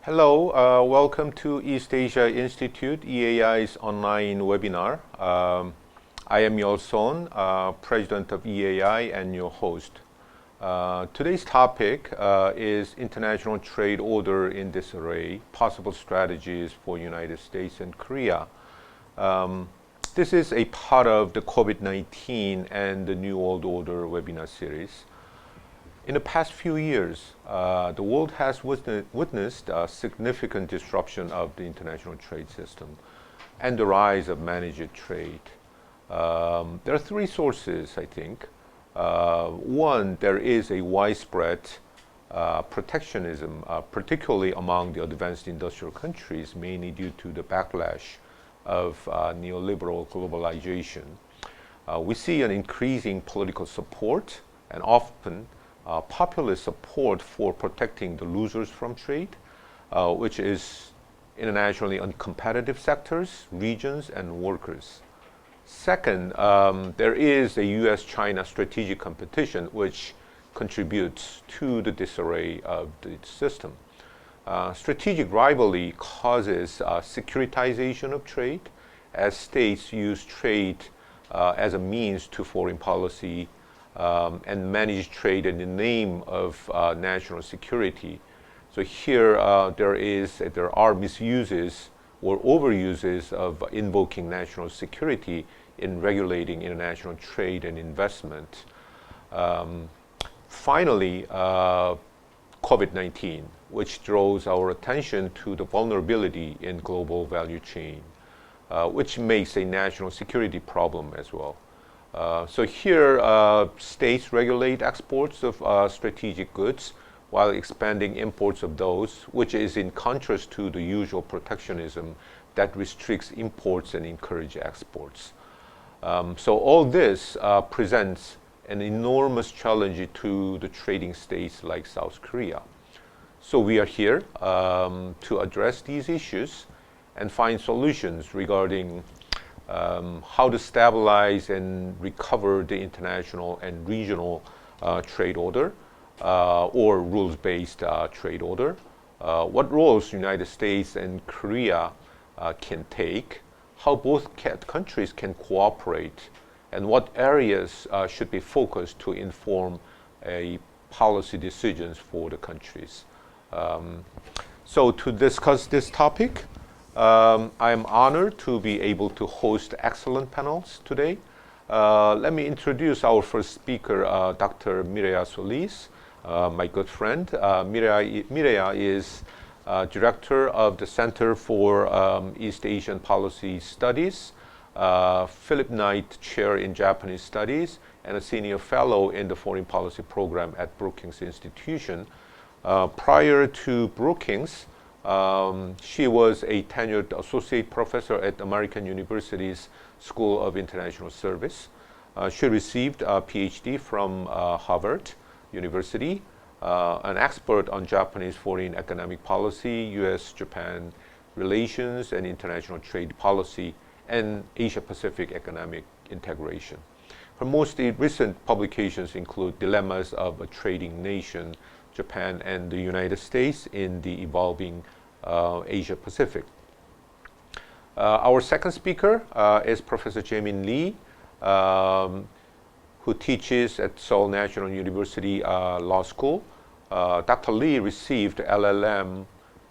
Hello, welcome to East Asia Institute, EAI's online webinar. I am Yul Sohn, President of EAI and your host. Today's topic is International Trade Order in Disarray, Possible Strategies for United States and Korea. This is a part of the COVID-19 and the New World Order webinar series. In the past few years, the world has witnessed a significant disruption of the international trade system and the rise of managed trade. There are three sources, I think. One, there is a widespread protectionism, particularly among the advanced industrial countries, mainly due to the backlash of neoliberal globalization. We see an increasing political support and often populist support for protecting the losers from trade, which is internationally uncompetitive sectors, regions, and workers. Second, there is a US-China strategic competition which contributes to the disarray of the system. Strategic rivalry causes securitization of trade as states use trade as a means to foreign policy and manage trade in the name of national security. So here there are misuses or overuses of invoking national security in regulating international trade and investment. Finally, COVID-19, which draws our attention to the vulnerability in global value chain, which makes a national security problem as well. So here, states regulate exports of strategic goods while expanding imports of those, which is in contrast to the usual protectionism that restricts imports and encourages exports. So all this presents an enormous challenge to the trading states like South Korea. So we are here to address these issues and find solutions regarding how to stabilize and recover the international and regional trade order or rules-based trade order. What roles United States and Korea can take, how both countries can cooperate, and what areas should be focused to inform policy decisions for the countries. So to discuss this topic, I am honored to be able to host excellent panels today. Let me introduce our first speaker, Dr. Mireya Solis, my good friend. Mireya is Director of the Center for East Asian Policy Studies, Philip Knight Chair in Japanese Studies, and a Senior Fellow in the Foreign Policy Program at Brookings Institution. Prior to Brookings, she was a tenured associate professor at American University's School of International Service. She received a PhD from Harvard University, an expert on Japanese foreign economic policy, US-Japan relations, and international trade policy, and Asia-Pacific economic integration. Her most recent publications include Dilemmas of a Trading Nation, Japan and the United States in the Evolving Asia-Pacific. Our second speaker is Professor Jae-min Lee, who teaches at Seoul National University Law School. Dr. Lee received LLM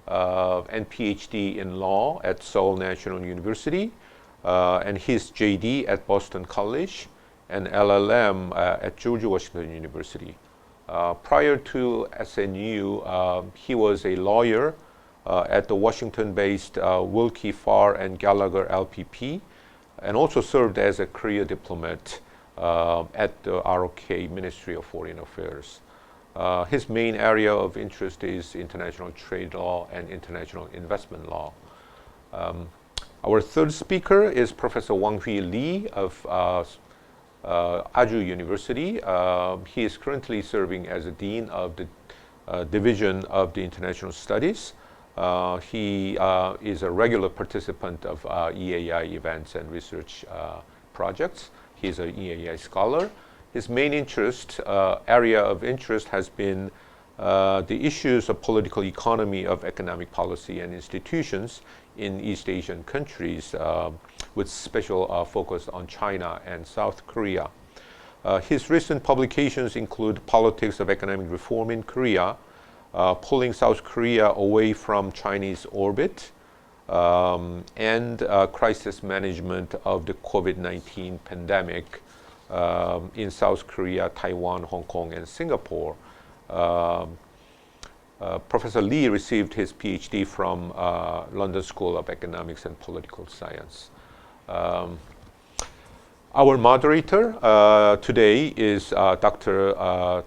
and PhD in law at Seoul National University, and his JD at Boston College, and LLM at George Washington University. Prior to SNU, he was a lawyer at the Washington-based Wilkie Farr and Gallagher LPP, and also served as a career diplomat at the ROK Ministry of Foreign Affairs. His main area of interest is international trade law and international investment law. Our third speaker is Professor Wang-Hui Lee of Aju University. He is currently serving as a dean of the Division of the International Studies. He is a regular participant of EAI events and research projects. He is an EAI scholar. His main area of interest has been the issues of political economy of economic policy and institutions in East Asian countries, with special focus on China and South Korea. His recent publications include Politics of Economic Reform in Korea, Pulling South Korea Away from Chinese Orbit, and Crisis Management of the COVID-19 Pandemic in South Korea, Taiwan, Hong Kong, and Singapore. Professor Lee received his PhD from London School of Economics and Political Science. Our moderator today is Dr.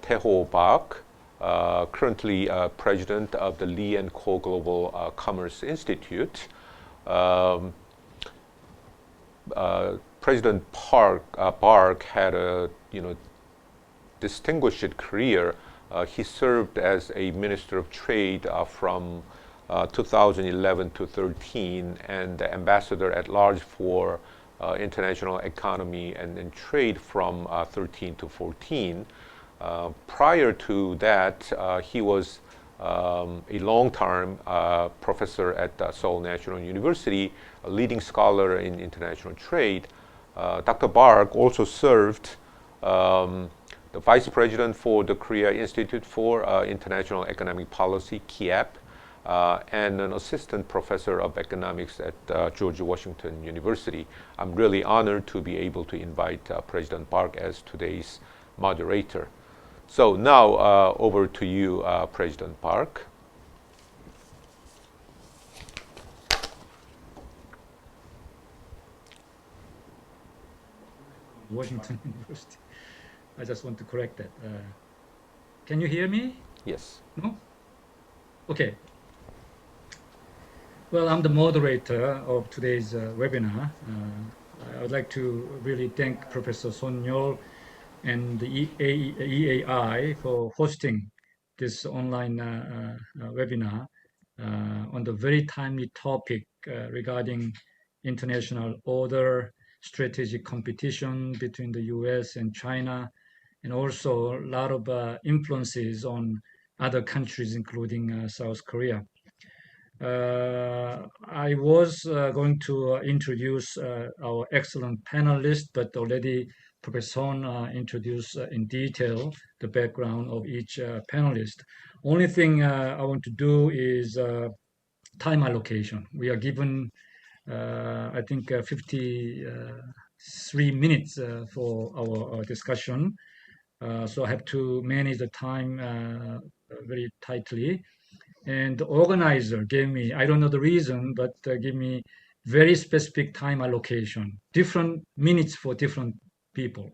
Tae-ho Park, currently president of the Lee & Co Global Commerce Institute. President Park had a distinguished career. He served as a Minister of Trade from 2011 to 13 and the Ambassador at Large for International Economy and Trade from 13 to 14. Prior to that, he was a long-term professor at Seoul National University, a leading scholar in international trade. Dr. Park also served the Vice President for the Korea Institute for International Economic Policy, KIEP, and an Assistant Professor of Economics at George Washington University. I'm really honored to be able to invite President Park as today's moderator. So now over to you, President Park. Washington University. I just want to correct that. Can you hear me? Yes. No? Okay. Well, I'm the moderator of today's webinar. I would like to really thank Professor Yul and the EAI for hosting this online webinar on the very timely topic regarding international order, strategic competition between the US and China, and also a lot of influences on other countries, including South Korea. I was going to introduce our excellent panelists, but already Professor Sohn introduced in detail the background of each panelist. Only thing I want to do is time allocation. We are given, I think, 53 minutes for our discussion. So I have to manage the time very tightly. And the organizer gave me, I don't know the reason, but gave me very specific time allocation, different minutes for different people.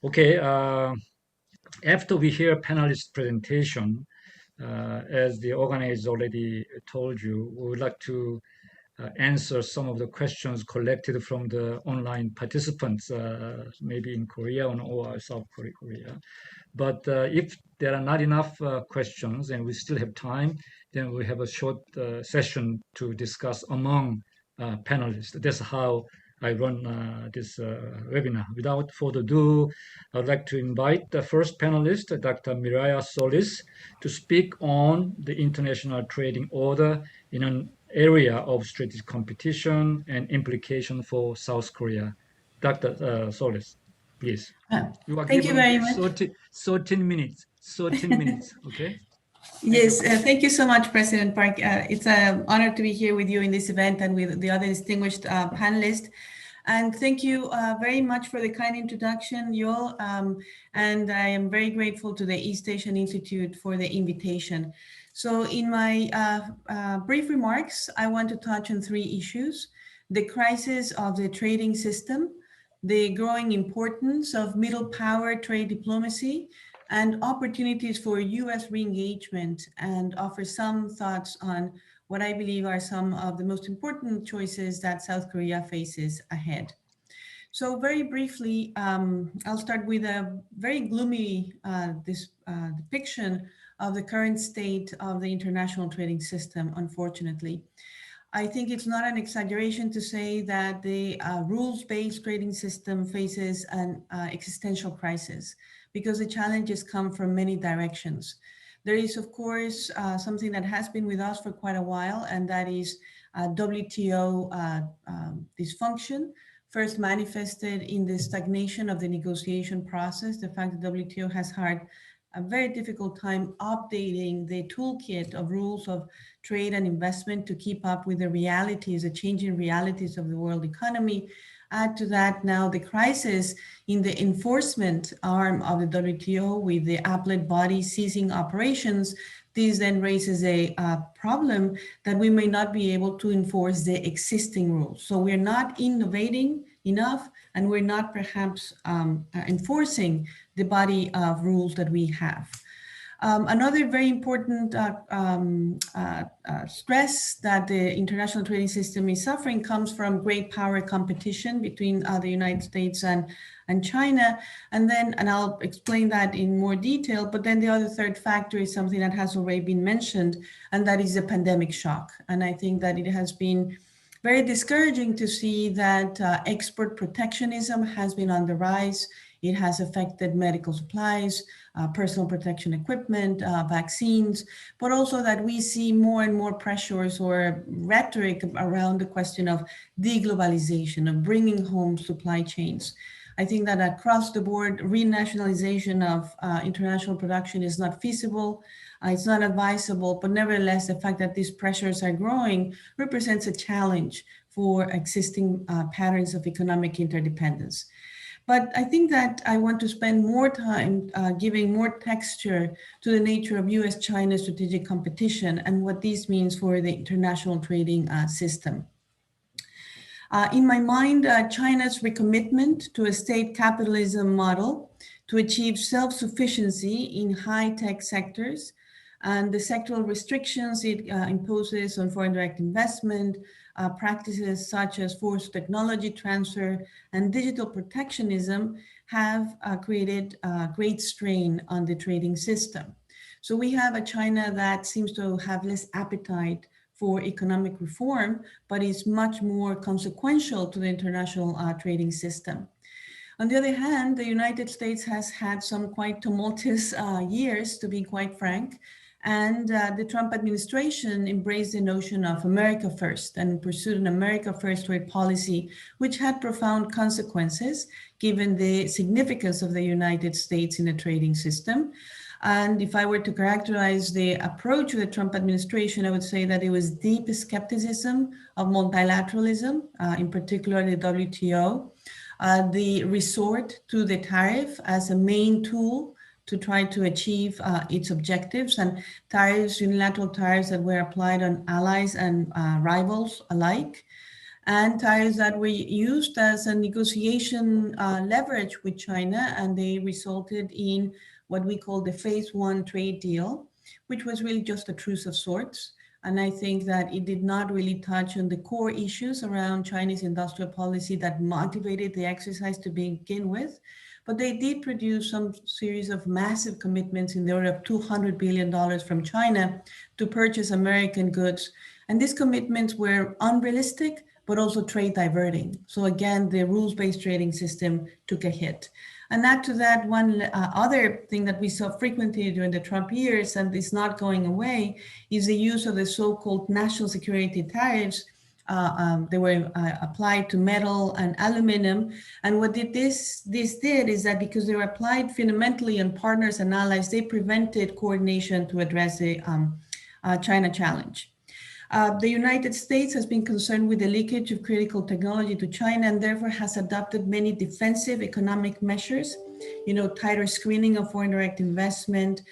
Okay, after we hear panelist presentation, as the organizer already told you, we would like to answer some of the questions collected from the online participants, maybe in Korea or South Korea. But if there are not enough questions and we still have time, then we have a short session to discuss among panelists. That's how I run this webinar. Without further ado, I'd like to invite the first panelist, Dr. Mireya Solis, to speak on the international trading order in an area of strategic competition and implication for South Korea. Dr. Solis, please. You are Thank you very much. 13 minutes, 13 minutes, okay? Yes, thank you so much, President Park. It's an honor to be here with you in this event and with the other distinguished panelists. And thank you very much for the kind introduction, Yul. And I am very grateful to the East Asian Institute for the invitation. So in my brief remarks, I want to touch on three issues: the crisis of the trading system, the growing importance of middle power trade diplomacy, and opportunities for US re-engagement, and offer some thoughts on what I believe are some of the most important choices that South Korea faces ahead. So very briefly, I'll start with a very gloomy depiction of the current state of the international trading system, unfortunately. I think it's not an exaggeration to say that the rules-based trading system faces an existential crisis, because the challenges come from many directions. There is, of course, something that has been with us for quite a while, and that is WTO dysfunction, first manifested in the stagnation of the negotiation process, the fact that WTO has had a very difficult time updating the toolkit of rules of trade and investment to keep up with the realities, the changing realities of the world economy. Add to that now the crisis in the enforcement arm of the WTO with the appellate body ceasing operations. This then raises a problem that we may not be able to enforce the existing rules. So we're not innovating enough, and we're not perhaps enforcing the body of rules that we have. Another very important stress that the international trading system is suffering comes from great power competition between the United States and China. And I'll explain that in more detail, but then the other third factor is something that has already been mentioned, and that is the pandemic shock. And I think that it has been very discouraging to see that export protectionism has been on the rise. It has affected medical supplies, personal protection equipment, vaccines, but also that we see more and more pressures or rhetoric around the question of deglobalization, of bringing home supply chains. I think that across the board, renationalization of international production is not feasible. It's not advisable, but nevertheless, the fact that these pressures are growing represents a challenge for existing patterns of economic interdependence. But I think that I want to spend more time giving more texture to the nature of US-China strategic competition and what this means for the international trading system. In my mind, China's recommitment to a state capitalism model to achieve self-sufficiency in high-tech sectors and the sectoral restrictions it imposes on foreign direct investment, practices such as forced technology transfer and digital protectionism have created great strain on the trading system. So we have a China that seems to have less appetite for economic reform, but is much more consequential to the international trading system. On the other hand, the United States has had some quite tumultuous years, to be quite frank, and the Trump administration embraced the notion of America first and pursued an America first trade policy, which had profound consequences given the significance of the United States in the trading system. And if I were to characterize the approach of the Trump administration, I would say that it was deep skepticism of multilateralism, in particular the WTO, the resort to the tariff as a main tool to try to achieve its objectives, and tariffs, unilateral tariffs that were applied on allies and rivals alike, and tariffs that were used as a negotiation leverage with China, and they resulted in what we call the phase one trade deal, which was really just a truce of sorts. And I think that it did not really touch on the core issues around Chinese industrial policy that motivated the exercise to begin with. But they did produce some series of massive commitments in the order of $200 billion from China to purchase American goods. And these commitments were unrealistic, but also trade diverting. So again, the rules-based trading system took a hit. And add to that, one other thing that we saw frequently during the Trump years, and is not going away, is the use of the so-called national security tariffs. They were applied to metal and aluminum. And what this did is that because they were applied fundamentally on partners and allies, they prevented coordination to address the China challenge. The United States has been concerned with the leakage of critical technology to China and therefore has adopted many defensive economic measures, tighter screening of foreign direct investment.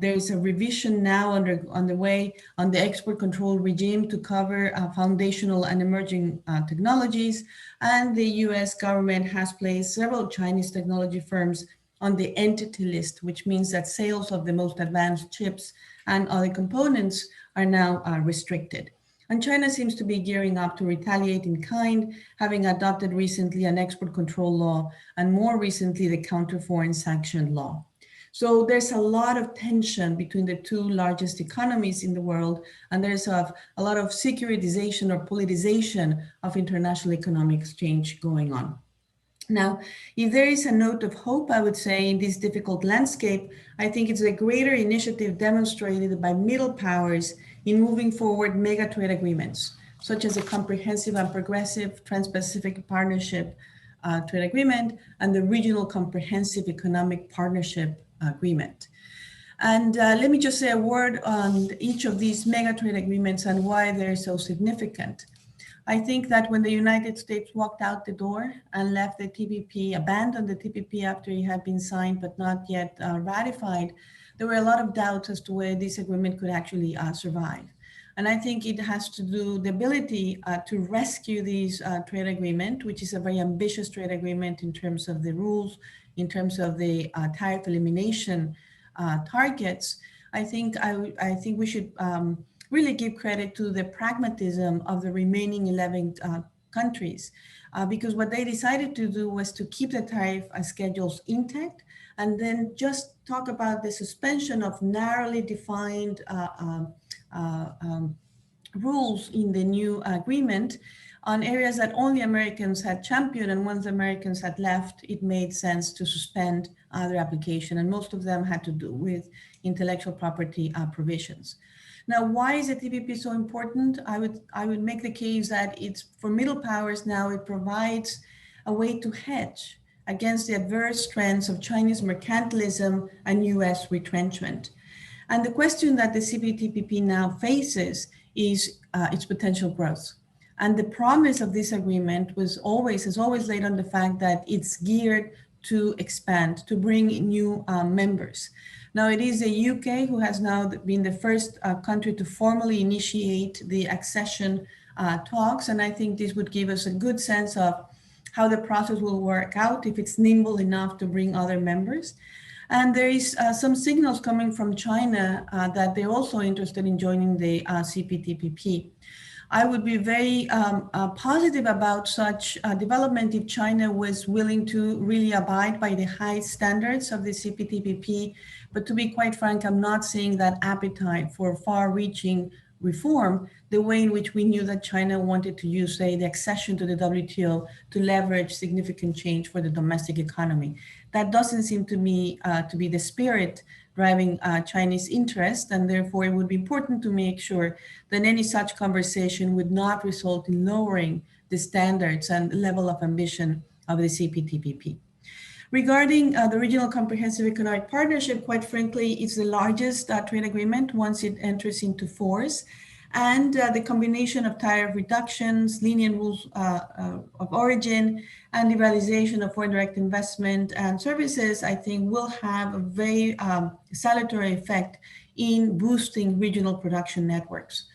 There is a revision now underway on the export control regime to cover foundational and emerging technologies. And the US government has placed several Chinese technology firms on the entity list, which means that sales of the most advanced chips and other components are now restricted. And China seems to be gearing up to retaliate in kind, having adopted recently an export control law and more recently the counter foreign sanction law. So there's a lot of tension between the two largest economies in the world, and there's a lot of securitization or politicization of international economic exchange going on. Now, if there is a note of hope, I would say, in this difficult landscape, I think it's a greater initiative demonstrated by middle powers in moving forward mega trade agreements, such as a comprehensive and progressive Trans-Pacific Partnership Trade Agreement and the Regional Comprehensive Economic Partnership Agreement. And let me just say a word on each of these mega trade agreements and why they're so significant. I think that when the United States walked out the door and left the TPP, abandoned the TPP after it had been signed but not yet ratified, there were a lot of doubts as to whether this agreement could actually survive. And I think it has to do the ability to rescue this trade agreement, which is a very ambitious trade agreement in terms of the rules, in terms of the tariff elimination targets. I think we should really give credit to the pragmatism of the remaining 11 countries, because what they decided to do was to keep the tariff schedules intact and then just talk about the suspension of narrowly defined rules in the new agreement on areas that only Americans had championed, and once the Americans had left, it made sense to suspend their application, and most of them had to do with intellectual property provisions. Now, why is the TPP so important? I would make the case that it's for middle powers now, it provides a way to hedge against the adverse trends of Chinese mercantilism and US retrenchment. And the question that the CPTPP now faces is its potential growth. And the promise of this agreement has always laid on the fact that it's geared to expand, to bring new members. Now, it is the UK who has now been the first country to formally initiate the accession talks. And I think this would give us a good sense of how the process will work out, if it's nimble enough to bring other members. And there is some signals coming from China that they're also interested in joining the CPTPP. I would be very positive about such development if China was willing to really abide by the high standards of the CPTPP. But to be quite frank, I'm not seeing that appetite for far-reaching reform the way in which we knew that China wanted to use, say, the accession to the WTO to leverage significant change for the domestic economy. That doesn't seem to me to be the spirit driving Chinese interest, and therefore it would be important to make sure that any such conversation would not result in lowering the standards and level of ambition of the CPTPP. Regarding the Regional Comprehensive Economic Partnership, quite frankly, it's the largest trade agreement once it enters into force. And the combination of tariff reductions, lenient rules of origin, and liberalization of foreign direct investment and services, I think will have a very salutary effect in boosting regional production networks.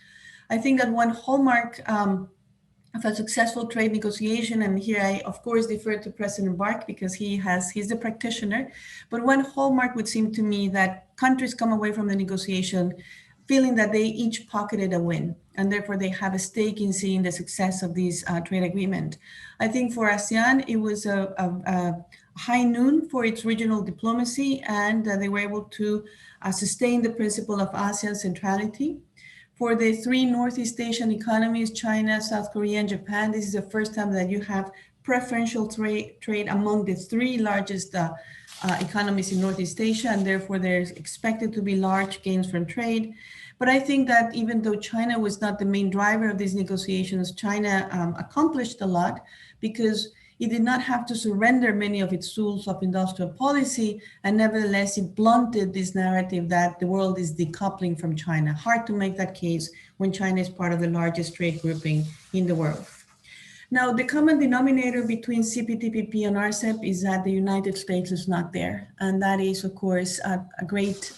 I think that one hallmark of a successful trade negotiation, and here I, of course, defer to President Bark because he's the practitioner, but one hallmark would seem to me that countries come away from the negotiation feeling that they each pocketed a win, and therefore they have a stake in seeing the success of this trade agreement. I think for ASEAN, it was a high noon for its regional diplomacy, and they were able to sustain the principle of ASEAN centrality. For the three Northeast Asian economies, China, South Korea, and Japan, this is the first time that you have preferential trade among the three largest economies in Northeast Asia, and therefore there's expected to be large gains from trade. But I think that even though China was not the main driver of these negotiations, China accomplished a lot because it did not have to surrender many of its tools of industrial policy, and nevertheless it blunted this narrative that the world is decoupling from China. Hard to make that case when China is part of the largest trade grouping in the world. Now, the common denominator between CPTPP and RCEP is that the United States is not there. And that is, of course, a great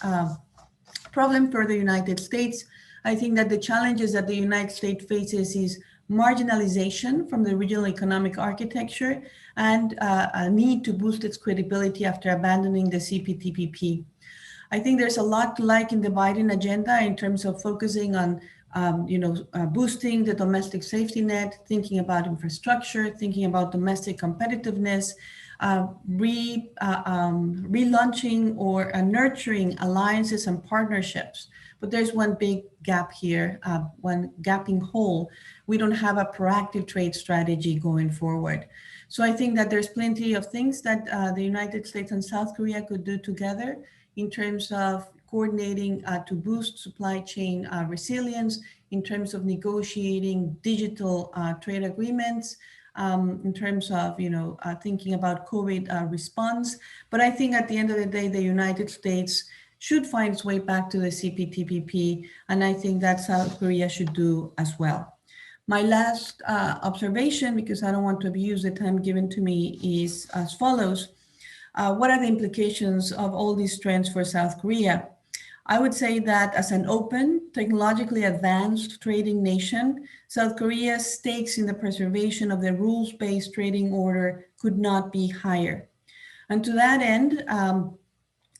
problem for the United States. I think that the challenges that the United States faces is marginalization from the regional economic architecture and a need to boost its credibility after abandoning the CPTPP. I think there's a lot to like in the Biden agenda in terms of focusing on boosting the domestic safety net, thinking about infrastructure, thinking about domestic competitiveness, relaunching or nurturing alliances and partnerships. But there's one big gap here, one gaping hole. We don't have a proactive trade strategy going forward. So I think that there's plenty of things that the United States and South Korea could do together in terms of coordinating to boost supply chain resilience, in terms of negotiating digital trade agreements, in terms of thinking about COVID response. But I think at the end of the day, the United States should find its way back to the CPTPP, and I think that South Korea should do as well. My last observation, because I don't want to abuse the time given to me, is as follows. What are the implications of all these trends for South Korea? I would say that as an open, technologically advanced trading nation, South Korea's stakes in the preservation of the rules-based trading order could not be higher. And to that end,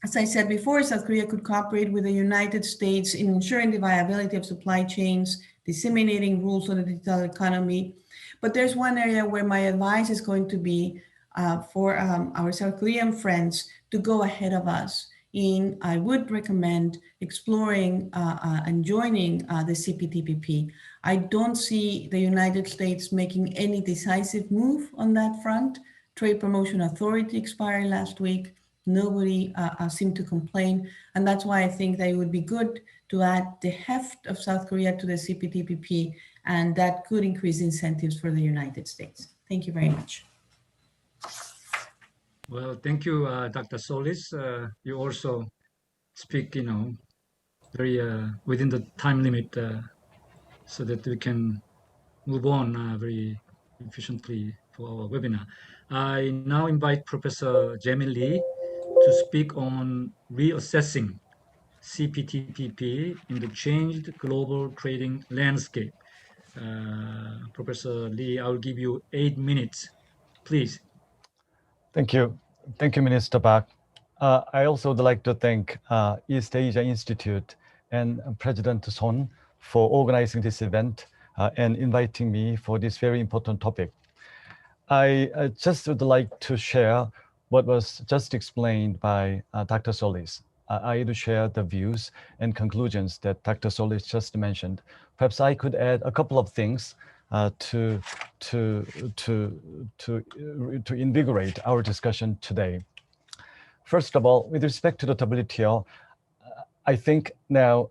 as I said before, South Korea could cooperate with the United States in ensuring the viability of supply chains, disseminating rules on the digital economy. But there's one area where my advice is going to be for our South Korean friends to go ahead of us. I would recommend exploring and joining the CPTPP. I don't see the United States making any decisive move on that front. Trade Promotion Authority expired last week. Nobody seemed to complain. And that's why I think that it would be good to add the heft of South Korea to the CPTPP, and that could increase incentives for the United States. Thank you very much. Well, thank you, Dr. Solis. You also speak, very within the time limit, so that we can move on very efficiently for our webinar. I now invite Professor Jae-min Lee to speak on reassessing CPTPP in the changed global trading landscape. Professor Lee, I'll give you 8 minutes, please. Thank you. Thank you, Minister Park. I also would like to thank East Asia Institute and President Sohn for organizing this event and inviting me for this very important topic. I just would like to share what was just explained by Dr. Solis. I to share the views and conclusions that Dr. Solis just mentioned. Perhaps I could add a couple of things to invigorate our discussion today. First of all, with respect to the WTO, I think now,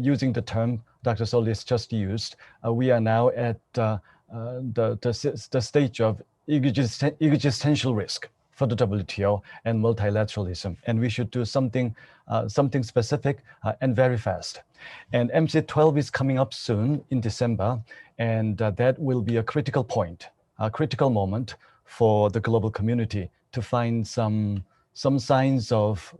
using the term Dr. Solis just used, we are now at the stage of existential risk for the WTO and multilateralism, and we should do something specific and very fast. And MC12 is coming up soon in December, and that will be a critical point, a critical moment for the global community to find some signs of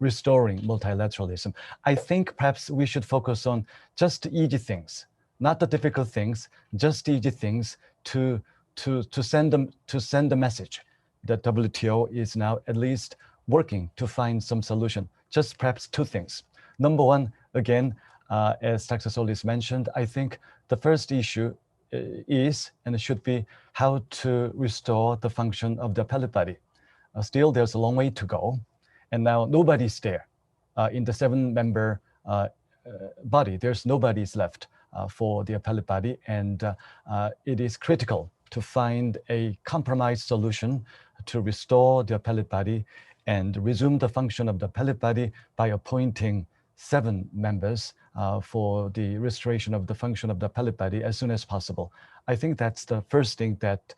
restoring multilateralism. I think perhaps we should focus on just easy things, not the difficult things, just easy things to send the message that WTO is now at least working to find some solution. Just perhaps 2 things. Number one, again, as Dr. Solis mentioned, I think the first issue is and should be how to restore the function of the appellate body. Still, there's a long way to go, and now nobody's there in the 7-member body. There's nobody's left for the appellate body, and it is critical to find a compromise solution to restore the appellate body and resume the function of the appellate body by appointing 7 members for the restoration of the function of the appellate body as soon as possible. I think that's the first thing that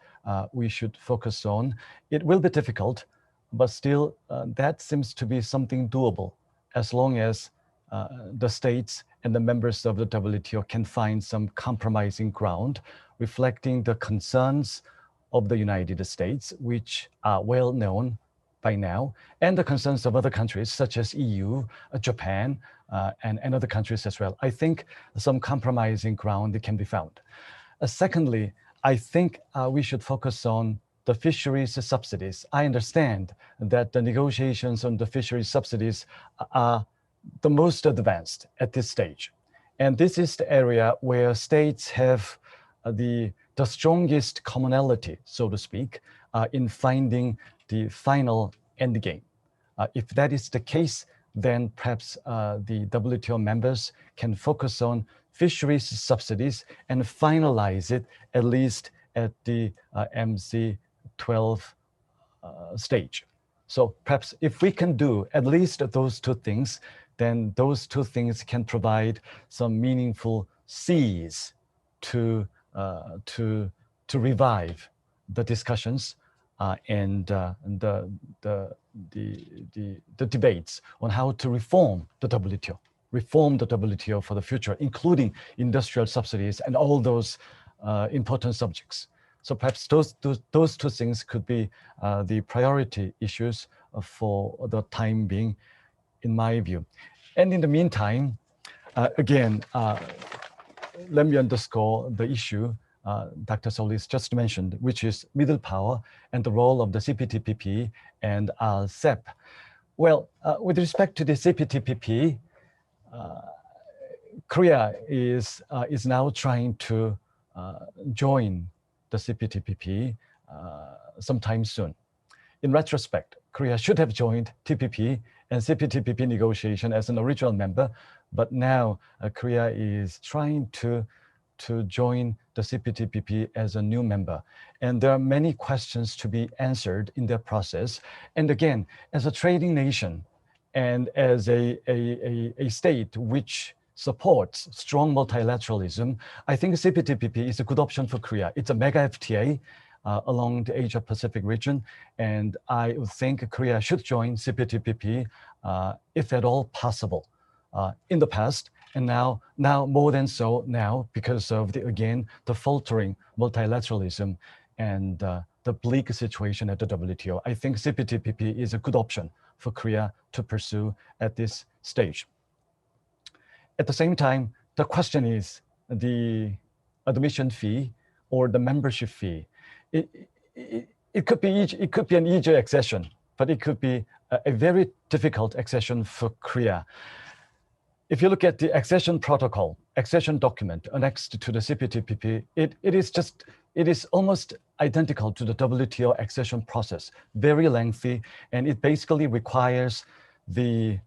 we should focus on. It will be difficult, but still that seems to be something doable as long as the states and the members of the WTO can find some compromising ground reflecting the concerns of the United States, which are well known by now, and the concerns of other countries such as EU, Japan, and other countries as well. I think some compromising ground can be found. Secondly, I think we should focus on the fisheries subsidies. I understand that the negotiations on the fisheries subsidies are the most advanced at this stage. And this is the area where states have the strongest commonality, so to speak, in finding the final end game. If that is the case, then perhaps the WTO members can focus on fisheries subsidies and finalize it at least at the MC12 stage. So perhaps if we can do at least those two things, then those two things can provide some meaningful seeds to revive the discussions and the debates on how to reform the WTO for the future, including industrial subsidies and all those important subjects. So perhaps those two things could be the priority issues for the time being, in my view. And in the meantime, again, let me underscore the issue Dr. Solis just mentioned, which is middle power and the role of the CPTPP and CEP. Well, with respect to the CPTPP, Korea is now trying to join the CPTPP sometime soon. In retrospect, Korea should have joined TPP and CPTPP negotiation as an original member, but now Korea is trying to join the CPTPP as a new member. And there are many questions to be answered in that process. And again, as a trading nation and as a state which supports strong multilateralism, I think CPTPP is a good option for Korea. It's a mega FTA along the Asia-Pacific region. And I would think Korea should join CPTPP if at all possible. In the past, and now more than so now, because of the faltering multilateralism and the bleak situation at the WTO, I think CPTPP is a good option for Korea to pursue at this stage. At the same time, the question is the admission fee or the membership fee. It could be an easier accession, but it could be a very difficult accession for Korea. If you look at the accession protocol, accession document annexed to the CPTPP, it is almost identical to the WTO accession process, very lengthy, and it basically requires the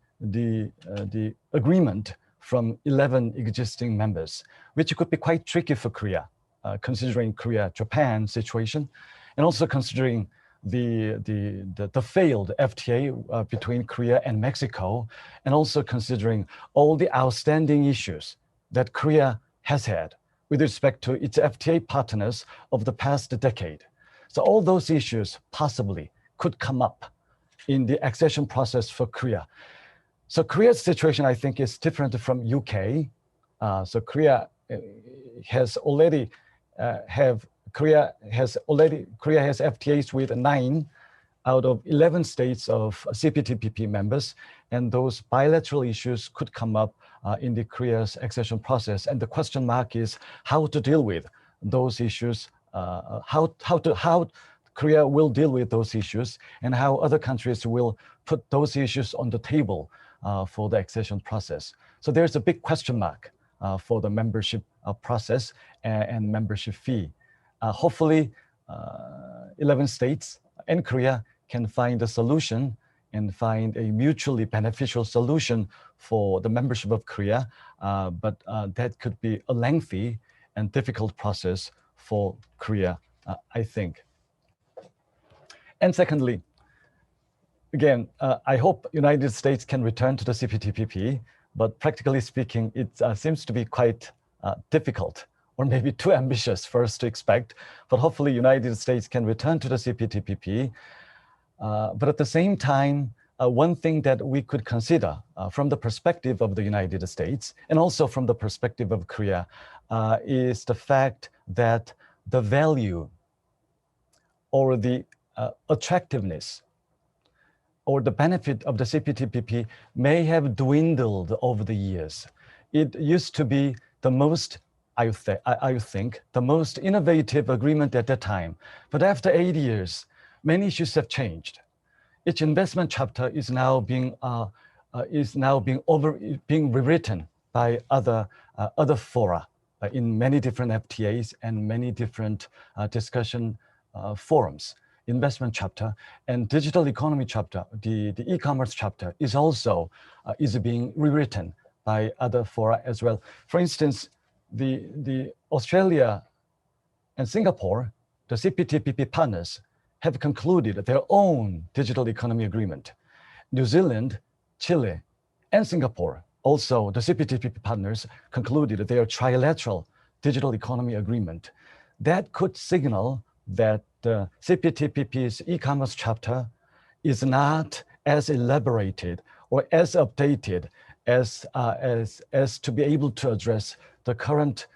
agreement from 11 existing members, which could be quite tricky for Korea, considering Korea-Japan situation, and also considering the failed FTA between Korea and Mexico, and also considering all the outstanding issues that Korea has had with respect to its FTA partners of the past decade. So all those issues possibly could come up in the accession process for Korea. So Korea's situation, I think, is different from UK. So Korea has FTAs with 9 out of 11 states of CPTPP members, and those bilateral issues could come up in the Korea's accession process. And the question mark is how to deal with those issues, how Korea will deal with those issues, and how other countries will put those issues on the table for the accession process. So there's a big question mark for the membership process and membership fee. Hopefully, 11 states and Korea can find a solution and find a mutually beneficial solution for the membership of Korea, but that could be a lengthy and difficult process for Korea, I think. And secondly, again, I hope United States can return to the CPTPP, but practically speaking, it seems to be quite difficult, or maybe too ambitious for us to expect, but hopefully United States can return to the CPTPP. But at the same time, one thing that we could consider from the perspective of the United States and also from the perspective of Korea is the fact that the value or the attractiveness or the benefit of the CPTPP may have dwindled over the years. It used to be the most, I think, the most innovative agreement at that time. But after 8 years, many issues have changed. Each investment chapter is now being rewritten by other fora in many different FTAs and many different discussion forums investment chapter, and digital economy chapter, the e-commerce chapter is also is being rewritten by other fora as well. For instance, the Australia and Singapore, the CPTPP partners, have concluded their own digital economy agreement. New Zealand, Chile, and Singapore, also the CPTPP partners, concluded their trilateral digital economy agreement. That could signal that the CPTPP's e-commerce chapter is not as elaborated or as updated as to be able to address the current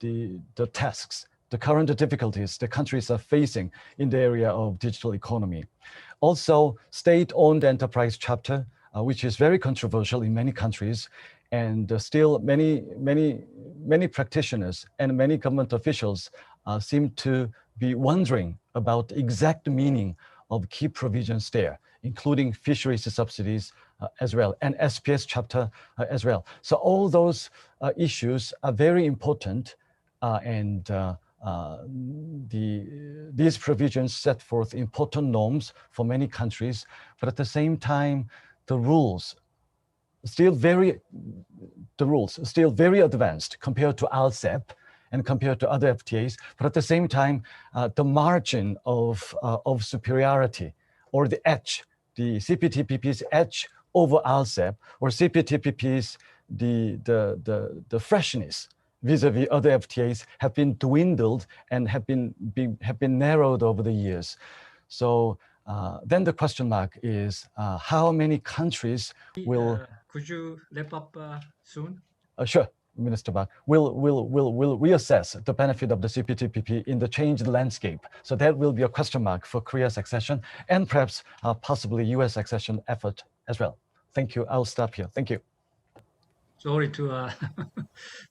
the tasks, the current difficulties the countries are facing in the area of digital economy. Also, state-owned enterprise chapter, which is very controversial in many countries, and still many practitioners and many government officials seem to be wondering about the exact meaning of key provisions there, including fisheries subsidies as well, and SPS chapter as well. So all those issues are very important, and these provisions set forth important norms for many countries, but at the same time, the rules still very advanced compared to RCEP and compared to other FTAs, but at the same time, the margin of superiority or the edge, the CPTPP's edge over RCEP or CPTPP's the freshness vis-a-vis other FTAs have been dwindled and have been narrowed over the years. So then the question mark is how many countries will... Could you wrap up soon? Sure, Minister Park. Will reassess the benefit of the CPTPP in the changed landscape. So that will be a question mark for Korea's accession and perhaps possibly US accession effort as well. Thank you. I'll stop here. Thank you. Sorry to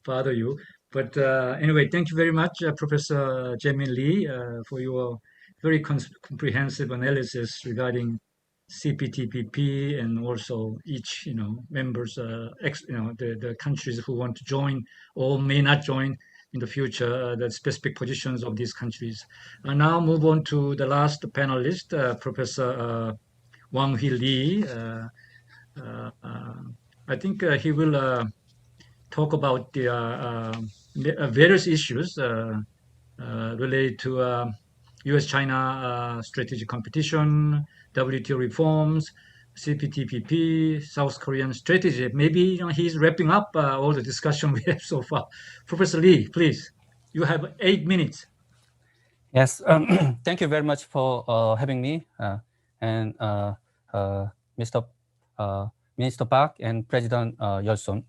bother you. But anyway, thank you very much, Professor Jae-min Lee, for your very comprehensive analysis regarding CPTPP and also each, members, the countries who want to join or may not join in the future, the specific positions of these countries. I now move on to the last panelist, Professor Wang Hui Lee. I think he will talk about the various issues related to U.S.-China strategic competition, WTO reforms, CPTPP, South Korean strategy. Maybe he's wrapping up all the discussion we have so far. Professor Lee, please, you have 8 minutes. Yes, thank you very much for having me, and Mr. Minister Park and President Yul Sohn.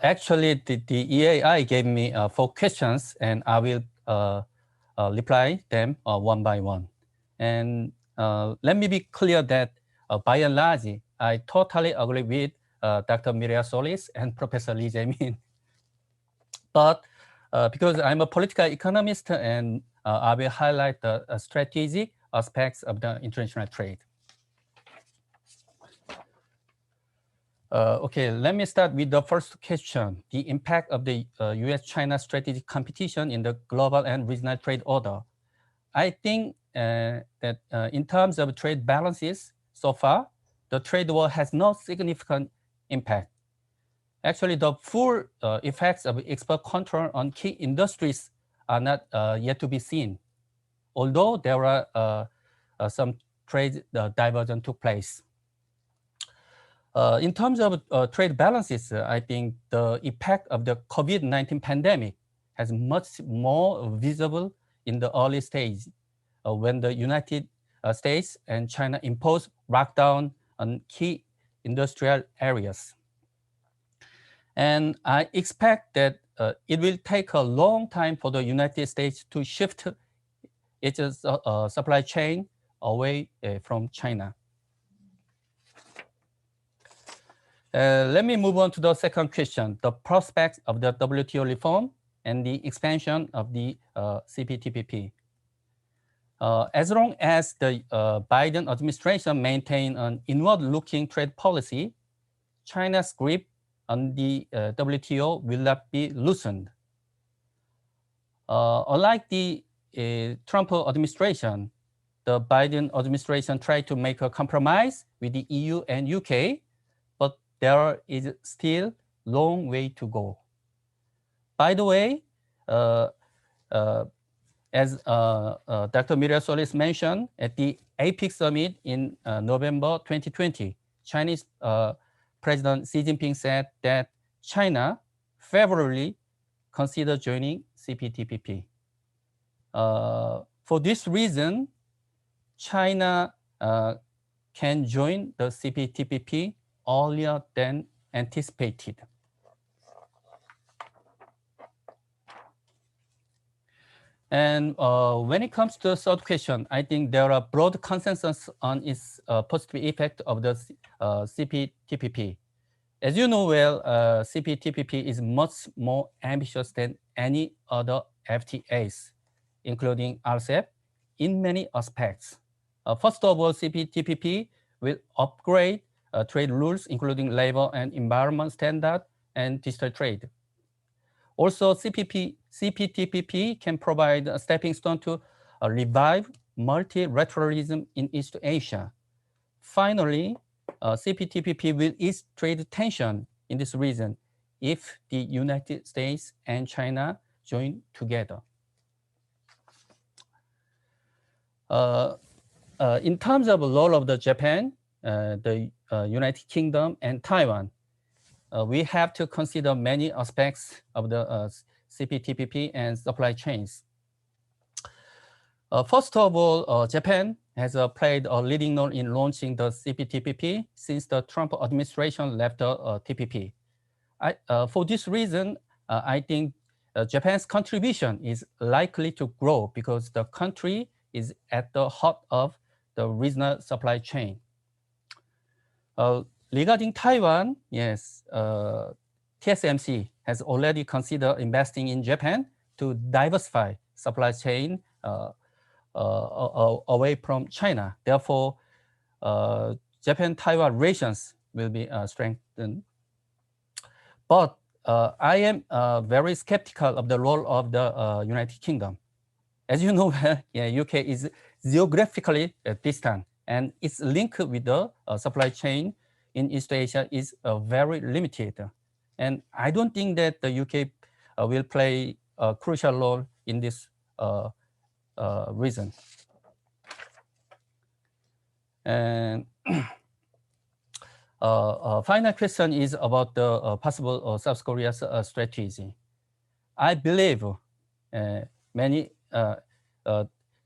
Actually, the EAI gave me 4 questions, and I will reply them one by one. And let me be clear that by and large, I totally agree with Dr. Mireya Solis and Professor Lee Jae-min. But because I'm a political economist, and I will highlight the strategic aspects of the international trade. Okay, let me start with the first question, the impact of the US-China strategic competition in the global and regional trade order. I think that in terms of trade balances, so far, the trade war has no significant impact. Actually, the full effects of export control on key industries are not yet to be seen, although there are some trade diversion took place. In terms of trade balances, I think the impact of the COVID-19 pandemic has much more visible in the early stage when the United States and China imposed lockdown on key industrial areas. And I expect that it will take a long time for the United States to shift its supply chain away from China. Let me move on to the second question, the prospects of the WTO reform and the expansion of the CPTPP. As long as the Biden administration maintains an inward-looking trade policy, China's grip on the WTO will not be loosened. Unlike the Trump administration, the Biden administration tried to make a compromise with the EU and UK, but there is still long way to go. By the way, as Dr. Miriam Solis mentioned, at the APEC summit in November 2020, Chinese President Xi Jinping said that China favorably considered joining CPTPP. For this reason, China can join the CPTPP earlier than anticipated. And when it comes to the third question, I think there are broad consensus on its positive effect of the CPTPP. As you know well, CPTPP is much more ambitious than any other FTAs, including RCEP, in many aspects. First of all, CPTPP will upgrade trade rules, including labor and environment standard and digital trade. Also, CPTPP can provide a stepping stone to revive multilateralism in East Asia. Finally, CPTPP will ease trade tension in this region if the United States and China join together. In terms of the role of Japan, the United Kingdom, and Taiwan, we have to consider many aspects of the CPTPP and supply chains. First of all, Japan has played a leading role in launching the CPTPP since the Trump administration left the TPP. For this reason, I think Japan's contribution is likely to grow because the country is at the heart of the regional supply chain. Regarding Taiwan, yes, TSMC has already considered investing in Japan to diversify supply chain away from China. Therefore, Japan-Taiwan relations will be strengthened. But I am very skeptical of the role of the United Kingdom. As you know, UK is geographically distant, and its link with the supply chain in East Asia is very limited. And I don't think that the UK will play a crucial role in this reason. And final question is about the possible South Korea's strategy. I believe many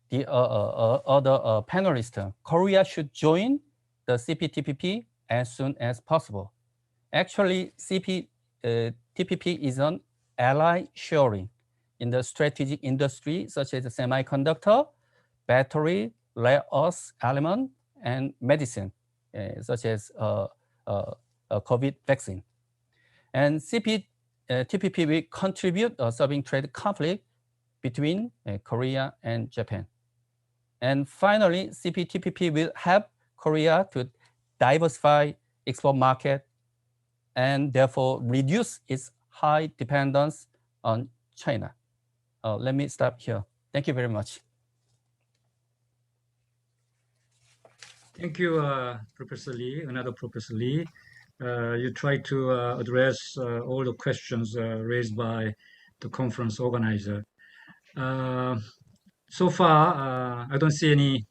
the other panelists, Korea should join the CPTPP as soon as possible. Actually, CPTPP is an ally sharing in the strategic industry such as semiconductor, battery, rare earth element, and medicine, such as COVID vaccine. And CPTPP will contribute solving trade conflict between Korea and Japan. And finally, CPTPP will help Korea to diversify export market and therefore reduce its high dependence on China. Let me stop here. Thank you very much. Thank you, Professor Lee, another Professor Lee. You tried to address all the questions raised by the conference organizer. So far, I don't see any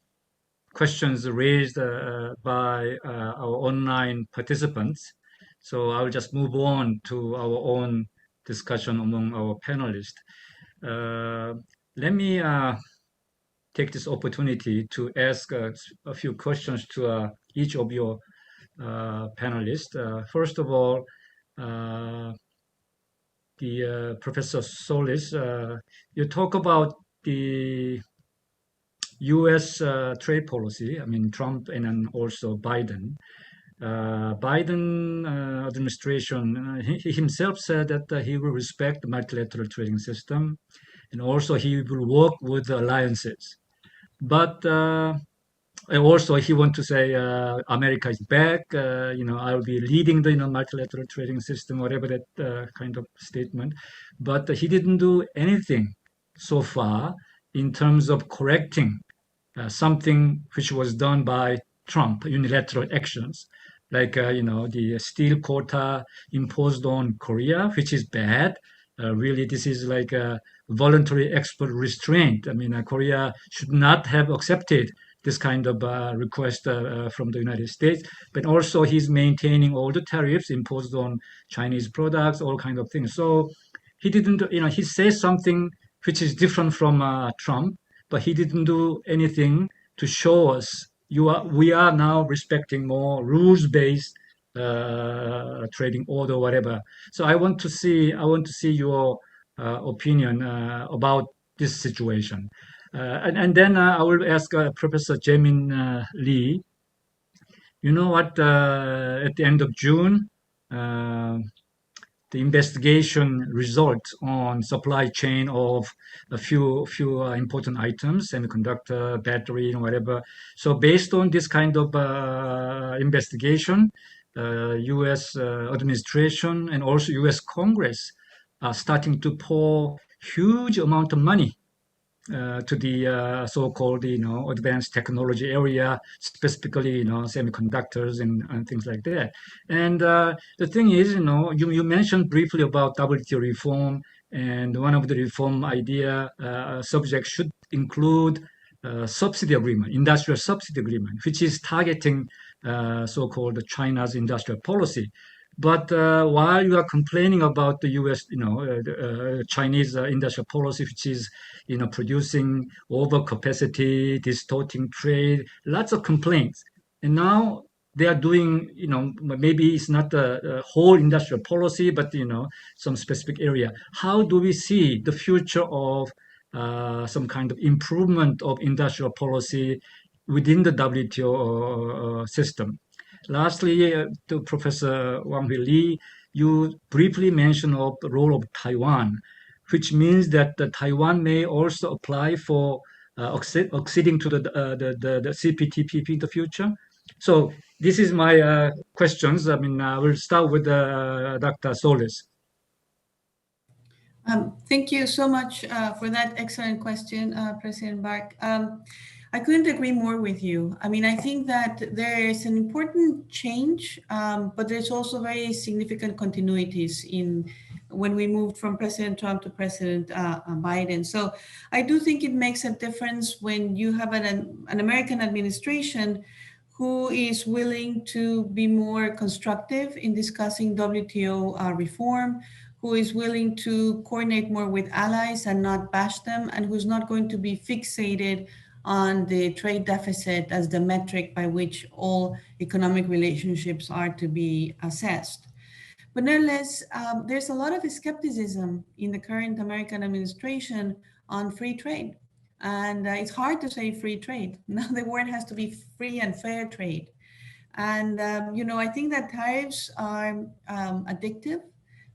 questions raised by our online participants. So I'll just move on to our own discussion among our panelists. Let me take this opportunity to ask a few questions to each of your panelists. First of all, Professor Solis, you talk about the U.S. trade policy. I mean, Trump and then also Biden. Biden administration, he himself said that he will respect the multilateral trading system, and also he will work with the alliances. But also he wants to say America is back. I'll be leading the multilateral trading system, whatever that kind of statement. But he didn't do anything so far in terms of correcting something which was done by Trump, unilateral actions, like the steel quota imposed on Korea, which is bad. Really, this is like a voluntary export restraint. I mean, Korea should not have accepted this kind of request from the United States. But also, he's maintaining all the tariffs imposed on Chinese products, all kind of things. So he didn't, he says something which is different from Trump, but he didn't do anything to show us we are now respecting more rules-based trading order, whatever. So I want to see your opinion about this situation, and then I will ask Professor Jae-min Lee. You know what? At the end of June, the investigation results on supply chain of a few important items, semiconductor, battery, and whatever. So based on this kind of investigation, U.S. Administration and also U.S. Congress are starting to pour huge amount of money to the so-called advanced technology area, specifically semiconductors and things like that. And the thing is, you mentioned briefly about WTO reform, and one of the reform idea subjects should include subsidy agreement, industrial subsidy agreement, which is targeting so-called China's industrial policy. But while you are complaining about the U.S., Chinese industrial policy, which is, producing overcapacity, distorting trade, lots of complaints. And now they are doing, maybe it's not the whole industrial policy, but, some specific area. How do we see the future of some kind of improvement of industrial policy within the WTO system? Lastly, to Professor Wang-Hui Lee, you briefly mentioned of the role of Taiwan, which means that Taiwan may also apply for acceding to the CPTPP in the future. So this is my questions. I mean, we'll start with Dr. Solis. Thank you so much for that excellent question, President Park. I couldn't agree more with you. I mean, I think that there is an important change, but there's also very significant continuities in when we moved from President Trump to President Biden. So I do think it makes a difference when you have an American administration who is willing to be more constructive in discussing WTO reform, who is willing to coordinate more with allies and not bash them, and who's not going to be fixated on the trade deficit as the metric by which all economic relationships are to be assessed. But nonetheless, there's a lot of skepticism in the current American administration on free trade. And it's hard to say free trade. Now the word has to be free and fair trade. And, I think that tariffs are addictive.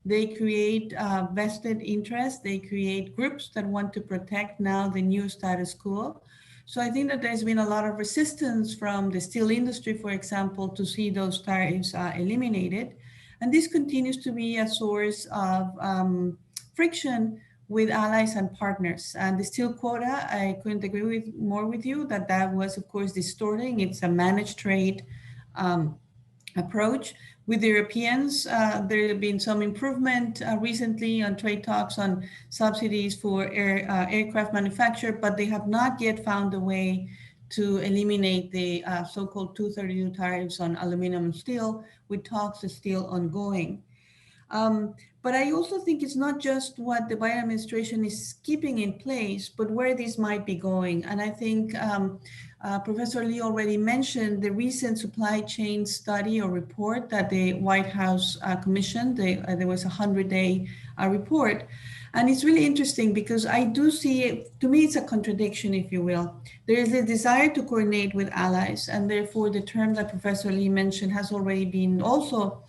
They create vested interests. They create groups that want to protect now the new status quo. So I think that there's been a lot of resistance from the steel industry, for example, to see those tariffs eliminated. And this continues to be a source of friction with allies and partners. And the steel quota, I couldn't agree more with you that was, of course, distorting. It's a managed trade approach. With the Europeans, there have been some improvement recently on trade talks on subsidies for aircraft manufacture, but they have not yet found a way to eliminate the so-called 232 tariffs on aluminum and steel, with talks still ongoing. But I also think it's not just what the Biden administration is keeping in place, but where this might be going. And I think Professor Lee already mentioned the recent supply chain study or report that the White House commissioned. There was a 100-day report. And it's really interesting because I do see it, to me, it's a contradiction, if you will. There is a desire to coordinate with allies, and therefore the term that Professor Lee mentioned has already been also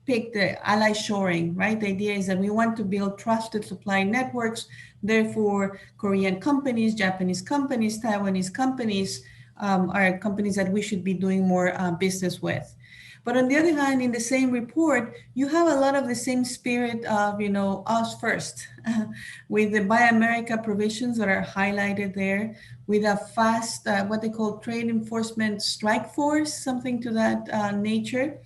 picked, the ally shoring, right? The idea is that we want to build trusted supply networks. Therefore, Korean companies, Japanese companies, Taiwanese companies are companies that we should be doing more business with. But on the other hand, in the same report, you have a lot of the same spirit of, us first, with the Buy America provisions that are highlighted there, with a fast, what they call trade enforcement strike force, something to that nature.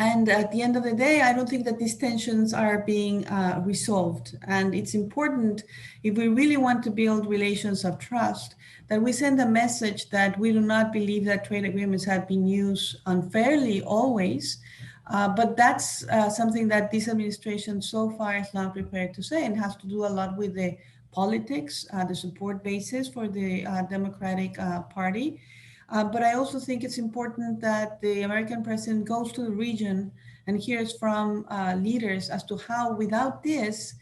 And at the end of the day, I don't think that these tensions are being resolved. And it's important, if we really want to build relations of trust, that we send a message that we do not believe that trade agreements have been used unfairly always. But that's something that this administration so far is not prepared to say, and has to do a lot with the politics, the support basis for the Democratic Party. But I also think it's important that the American president goes to the region and hears from leaders as to how, without this,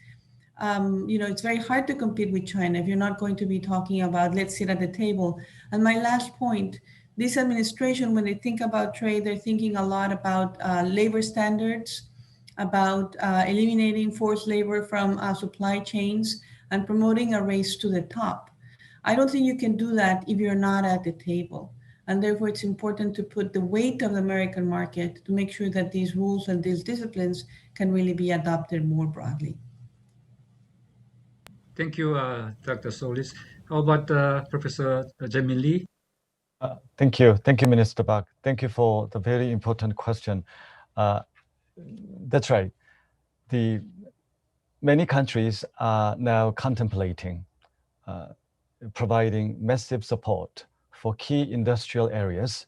it's very hard to compete with China if you're not going to be talking about, let's sit at the table. And my last point, this administration, when they think about trade, they're thinking a lot about labor standards, about eliminating forced labor from supply chains, and promoting a race to the top. I don't think you can do that if you're not at the table. And therefore, it's important to put the weight of the American market to make sure that these rules and these disciplines can really be adopted more broadly. Thank you, Dr. Solis. How about Professor Jae-min Lee? Thank you, Minister Park. Thank you for the very important question. That's right. Many countries are now contemplating providing massive support for key industrial areas,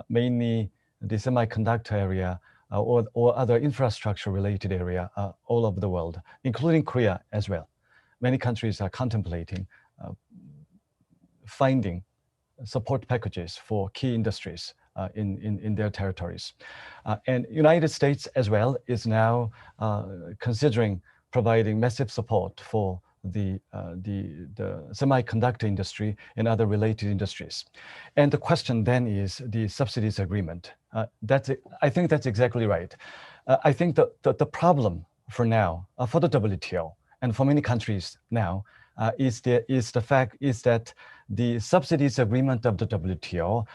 mainly the semiconductor area or other infrastructure-related area all over the world, including Korea as well. Many countries are contemplating finding support packages for key industries in their territories. And United States as well is now considering providing massive support for the semiconductor industry and other related industries. And the question then is the subsidies agreement. I think that's exactly right. I think the problem for now, for the WTO and for many countries now, is that the subsidies agreement of the WTO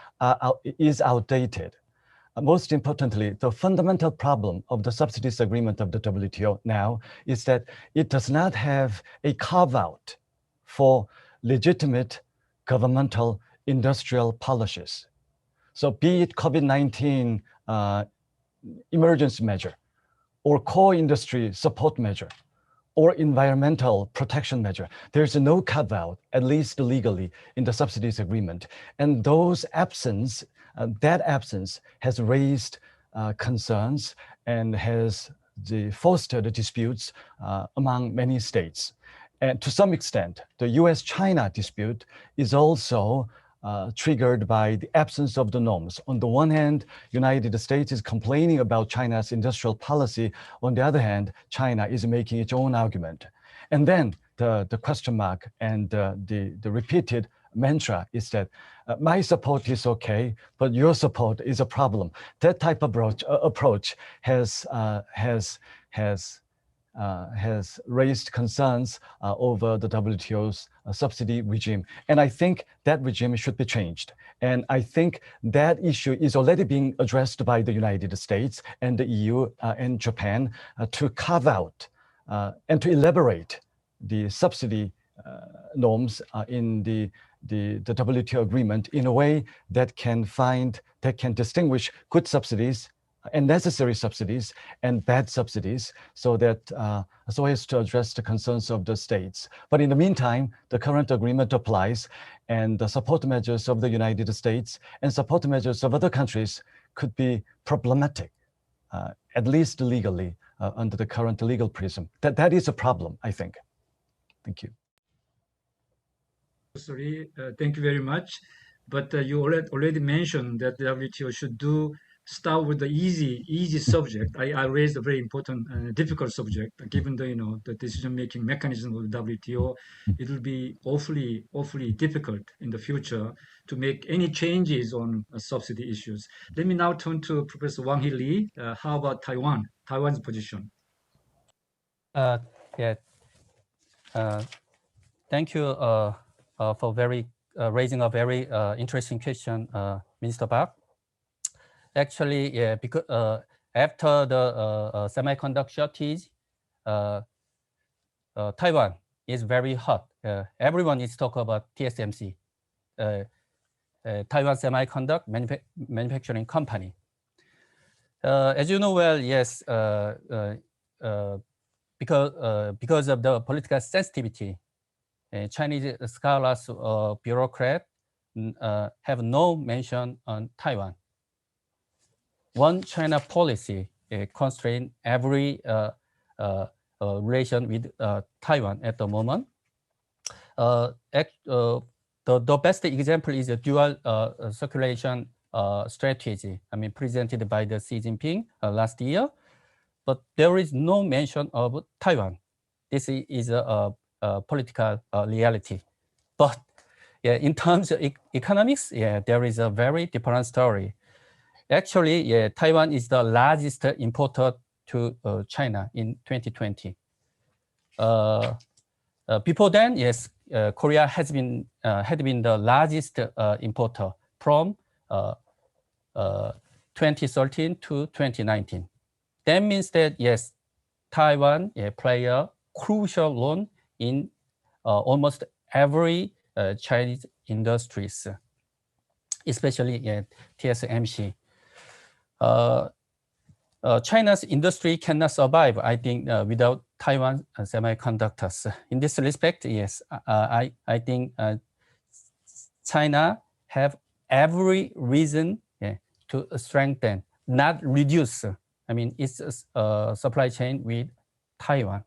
is outdated. Most importantly, the fundamental problem of the subsidies agreement of the WTO now is that it does not have a carve-out for legitimate governmental industrial policies. So be it COVID-19 emergency measure, or core industry support measure, or environmental protection measure, there's no carve-out, at least legally, in the subsidies agreement. And that absence has raised concerns and has fostered disputes among many states. And to some extent, the US-China dispute is also triggered by the absence of the norms. On the one hand, United States is complaining about China's industrial policy. On the other hand, China is making its own argument. And then the question mark and the repeated mantra is that my support is okay, but your support is a problem. That type of approach has raised concerns over the WTO's subsidy regime. And I think that regime should be changed. And I think that issue is already being addressed by the United States and the EU and Japan to carve out and to elaborate the subsidy norms in the WTO agreement in a way that can distinguish good subsidies and necessary subsidies and bad subsidies, so as to address the concerns of the states. But in the meantime, the current agreement applies, and the support measures of the United States and support measures of other countries could be problematic, at least legally, under the current legal prism. That is a problem, I think. Thank you. Sorry, thank you very much. But you already mentioned that the WTO should start with the easy subject. I raised a very important difficult subject. Given the decision-making mechanism of the WTO, it will be awfully difficult in the future to make any changes on subsidy issues. Let me now turn to Professor Wang-Hee Lee. How about Taiwan's position? Yeah. Thank you for raising a very interesting question, Minister Park. Actually, yeah, because after the semiconductor shortage, Taiwan is very hot. Everyone is talking about TSMC, Taiwan Semiconductor Manufacturing Company. As you know well, yes, because of the political sensitivity, Chinese scholars or bureaucrats have no mention on Taiwan. One China policy constrains every relation with Taiwan at the moment. The best example is a dual circulation strategy, presented by the Xi Jinping last year, but there is no mention of Taiwan. This is a political reality. But yeah, in terms of economics, yeah, there is a very different story. Actually, yeah, Taiwan is the largest importer to China in 2020. Before then, yes, Korea had been the largest importer from 2013 to 2019. That means that yes, Taiwan play a crucial role in almost every Chinese industries, especially TSMC. China's industry cannot survive, I think, without Taiwan semiconductors. In this respect, yes, I think China have every reason to strengthen, not reduce, its supply chain with Taiwan.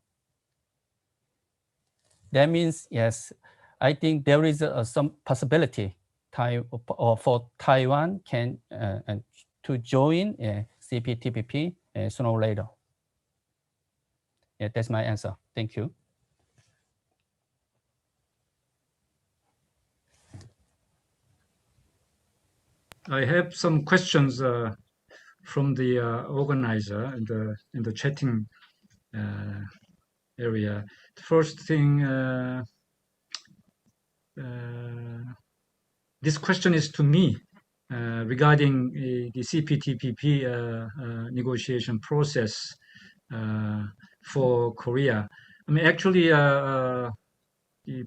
That means, yes, I think there is some possibility for Taiwan can to join CPTPP sooner or later. Yeah, that's my answer. Thank you. I have some questions from the organizer in the chatting area. The first thing, this question is to me regarding the CPTPP negotiation process for Korea. Actually,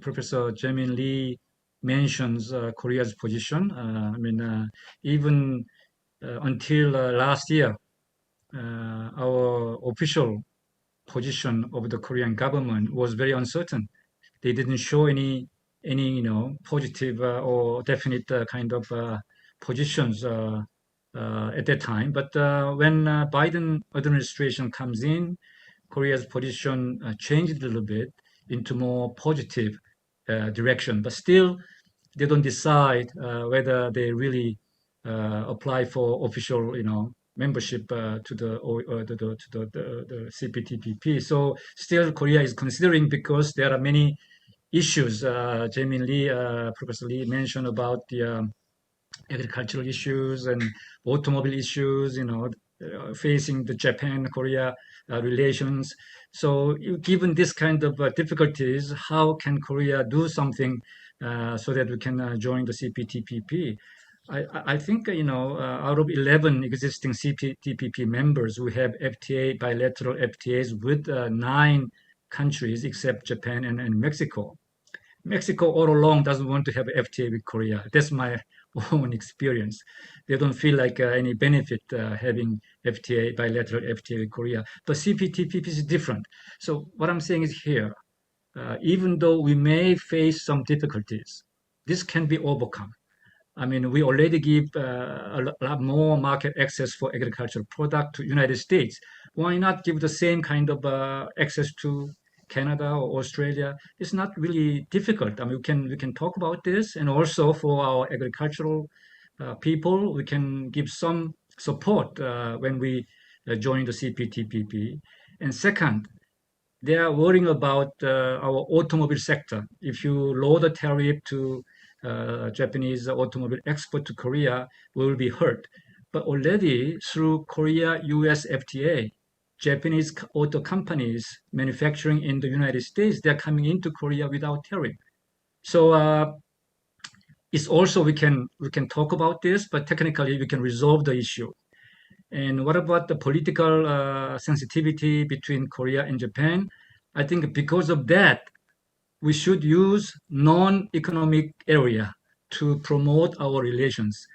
Professor Jae-min Lee mentions Korea's position. Even until last year, our official position of the Korean government was very uncertain. They didn't show any positive or definite kind of positions at that time. But when Biden administration comes in, Korea's position changed a little bit into more positive direction. But still, they don't decide whether they really apply for official, membership to the CPTPP. So still, Korea is considering because there are many issues. Jae-min Lee, Professor Lee mentioned about the agricultural issues and automobile issues, facing the Japan-Korea relations. So given this kind of difficulties, how can Korea do something so that we can join the CPTPP? I think, out of 11 existing CPTPP members, we have FTA, bilateral FTAs with 9 countries except Japan and Mexico. Mexico all along doesn't want to have FTA with Korea. That's my own experience. They don't feel like any benefit having FTA, bilateral FTA with Korea. But CPTPP is different. So what I'm saying is here, even though we may face some difficulties, this can be overcome. We already give a lot more market access for agricultural product to United States. Why not give the same kind of access to Canada or Australia? It's not really difficult. We can talk about this, and also for our agricultural people, we can give some support when we join the CPTPP. And second, they are worrying about our automobile sector. If you lower the tariff to Japanese automobile export to Korea, we will be hurt. But already through Korea-US FTA, Japanese auto companies manufacturing in the United States, they're coming into Korea without tariff. So it's also we can talk about this, but technically we can resolve the issue. And what about the political sensitivity between Korea and Japan? I think because of that, we should use non-economic area to promote our relations,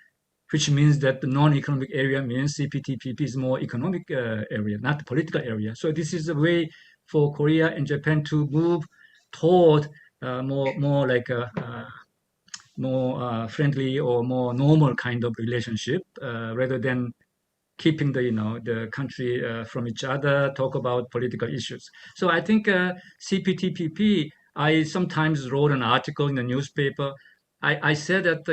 which means that the non-economic area means CPTPP is more economic area, not political area. So this is a way for Korea and Japan to move toward more like a more friendly or more normal kind of relationship rather than keeping the country from each other, talk about political issues. So I think CPTPP. I sometimes wrote an article in the newspaper. I said that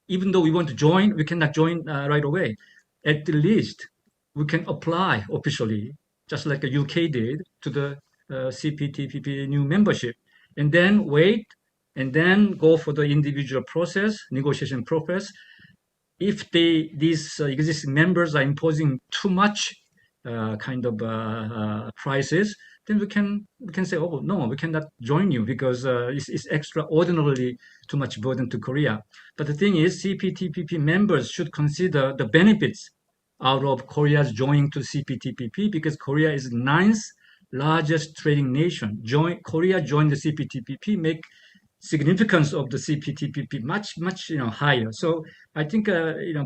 even though we want to join, we cannot join right away. At the least, we can apply officially, just like the UK did, to the CPTPP new membership, and then wait, and then go for the individual process, negotiation process. If these existing members are imposing too much kind of prices, then we can say, oh no, we cannot join you because it's extraordinarily too much burden to Korea. But the thing is, CPTPP members should consider the benefits out of Korea's joining to CPTPP because Korea is the ninth largest trading nation. Korea joined the CPTPP, make significance of the CPTPP much higher. So I think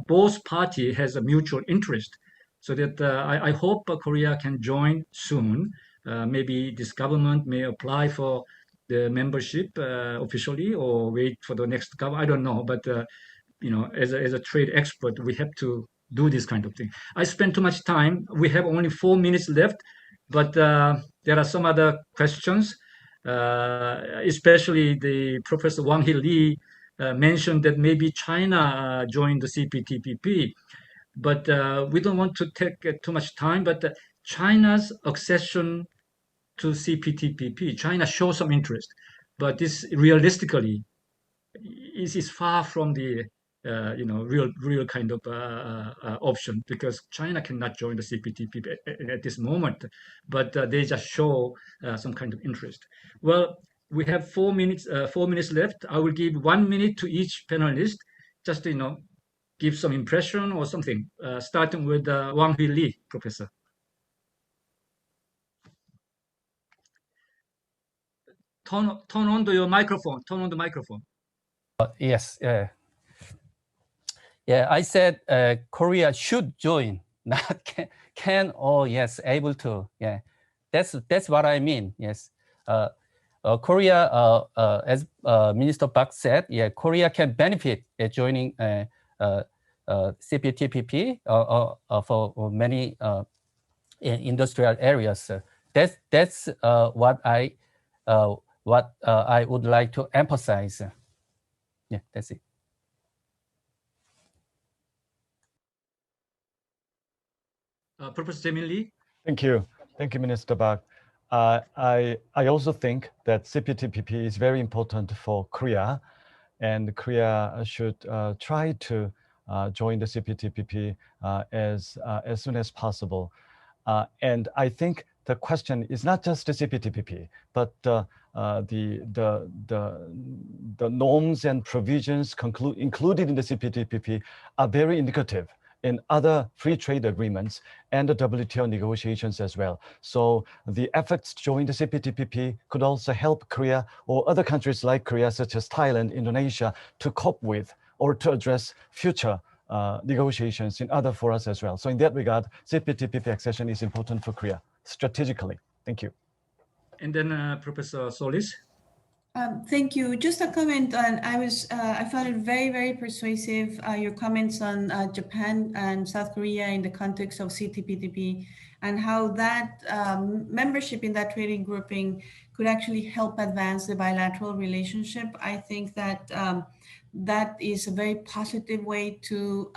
both party has a mutual interest. So that I hope Korea can join soon. Maybe this government may apply for the membership officially or wait for the next government. I don't know, but as a trade expert, we have to do this kind of thing. I spent too much time. We have only 4 minutes left, but there are some other questions. Especially the Professor Wang Hee Lee mentioned that maybe China joined the CPTPP, but we don't want to take too much time. But China's accession to CPTPP, China shows some interest, but this realistically is far from the real kind of option because China cannot join the CPTPP at this moment, but they just show some kind of interest. Well, we have 4 minutes left. I will give 1 minute to each panelist, just to give some impression or something. Starting with Wang Hui Lee, Professor. Turn on your microphone. Turn on the microphone. Yes. Yeah, I said Korea should join, not can or yes, able to. Yeah, that's what I mean. Yes, Korea, as Minister Park said, yeah, Korea can benefit joining CPTPP for many industrial areas. That's what I would like to emphasize. Yeah, that's it. Professor Jae-min Lee. Thank you, Minister Park. I also think that CPTPP is very important for Korea, and Korea should try to join the CPTPP as soon as possible. And I think the question is not just the CPTPP, but the norms and provisions included in the CPTPP are very indicative in other free trade agreements and the WTO negotiations as well. So the efforts to join the CPTPP could also help Korea or other countries like Korea, such as Thailand, Indonesia, to cope with or to address future negotiations in other forums as well. So in that regard, CPTPP accession is important for Korea strategically. Thank you. And then Professor Solis. Thank you. Just a comment on, I found it very, very persuasive, your comments on Japan and South Korea in the context of CPTPP and how that membership in that trading grouping could actually help advance the bilateral relationship. I think that that is a very positive way to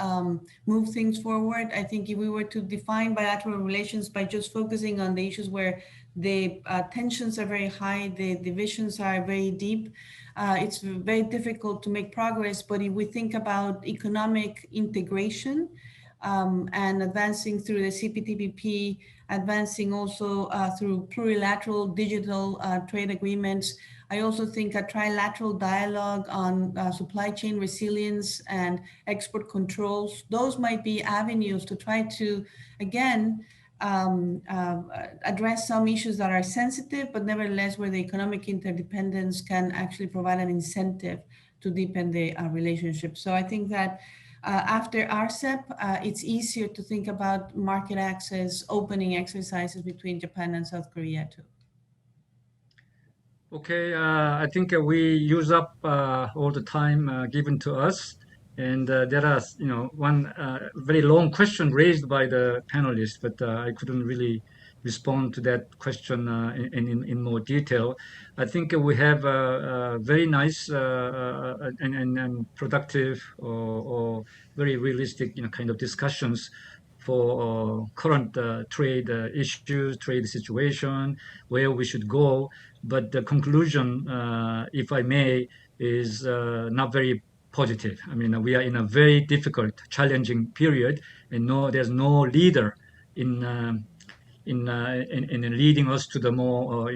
move things forward. I think if we were to define bilateral relations by just focusing on the issues where the tensions are very high, the divisions are very deep, it's very difficult to make progress. But if we think about economic integration, and advancing through the CPTPP, advancing also through plurilateral digital trade agreements. I also think a trilateral dialogue on supply chain resilience and export controls, those might be avenues to try to, again, address some issues that are sensitive, but nevertheless where the economic interdependence can actually provide an incentive to deepen the relationship. So I think that after RCEP, it's easier to think about market access, opening exercises between Japan and South Korea too. Okay, I think we use up all the time given to us. And there are, one very long question raised by the panelists, but I couldn't really respond to that question in more detail. I think we have very nice and productive or very realistic, kind of discussions for current trade issues, trade situation, where we should go. But the conclusion, if I may, is not very positive. I mean, we are in a very difficult, challenging period, and there's no leader in leading us to the more,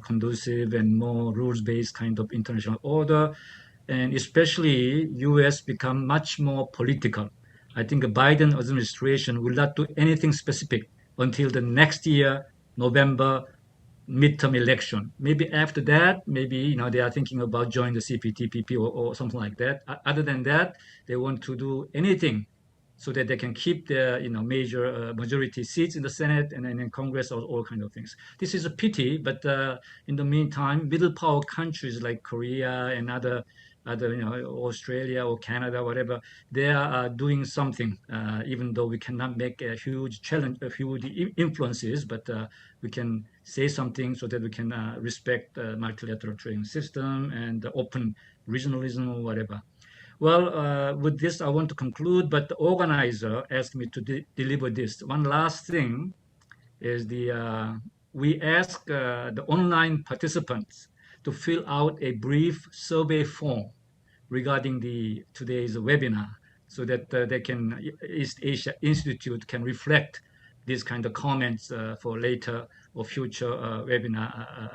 conducive and more rules-based kind of international order. And especially, U.S. become much more political. I think the Biden administration will not do anything specific until the next year, November, midterm election. Maybe after that, maybe they are thinking about joining the CPTPP or something like that. Other than that, they want to do anything so that they can keep their major majority seats in the Senate and in Congress, all kind of things. This is a pity, but in the meantime, middle power countries like Korea and other Australia or Canada, whatever, they are doing something, even though we cannot make a huge challenge, a huge influences, but we can say something so that we can respect the multilateral trading system and the open regionalism or whatever. Well, with this, I want to conclude, but the organizer asked me to deliver this. One last thing is we ask the online participants to fill out a brief survey form regarding today's webinar, so that East Asia Institute can reflect these kind of comments for later or future webinar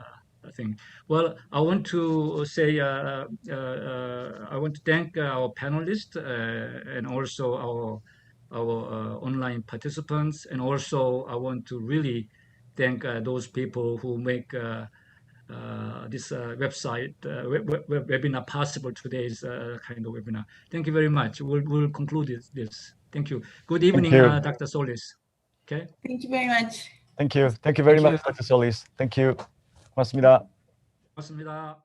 thing. Well, I want to say, I want to thank our panelists and also our online participants, and also I want to really thank those people who make this website webinar possible. Today's kind of webinar. Thank you very much. We'll conclude this. Thank you. Good evening, Dr. Solis. Okay. Thank you very much. Thank you. Thank you very much, Dr. Solis. Thank you. 고맙습니다. 고맙습니다.